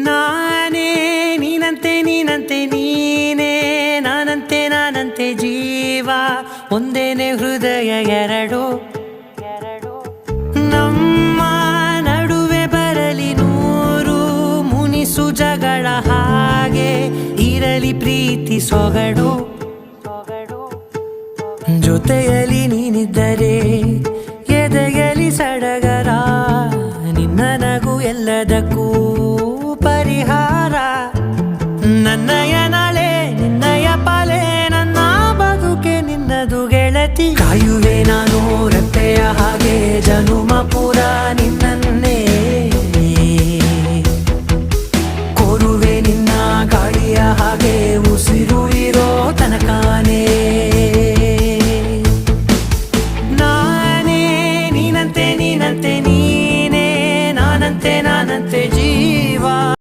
ನಾನೇ ನೀನಂತೆ ನೀನಂತೆ ನೀನೇ ನಾನಂತೆ ನಾನಂತೆ ಜೀವ ಒಂದೇನೆ ಹೃದಯ ಎರಡು ನಮ್ಮ ನಡುವೆ ಬರಲಿ ನೂರು ಮುನಿಸು ಜಗಳ ಹಾಗೆ ಇರಲಿ ಪ್ರೀತಿ ಸೊಗಡು ಜೊತೆಯಲ್ಲಿ ನೀನಿದ್ದರೆ ಎದೆಯಲಿ ಸಡಗರ ನಿನ್ನ ನಗು ಎಲ್ಲದಕ್ಕೂ ಪರಿಹಾರ ನನ್ನಯ ನಾಳೆ ನಿನ್ನಯ ಪಾಲೆ ನನ್ನ ಬದುಕೆ ನಿನ್ನದು ಗೆಳತಿ ಕಾಯು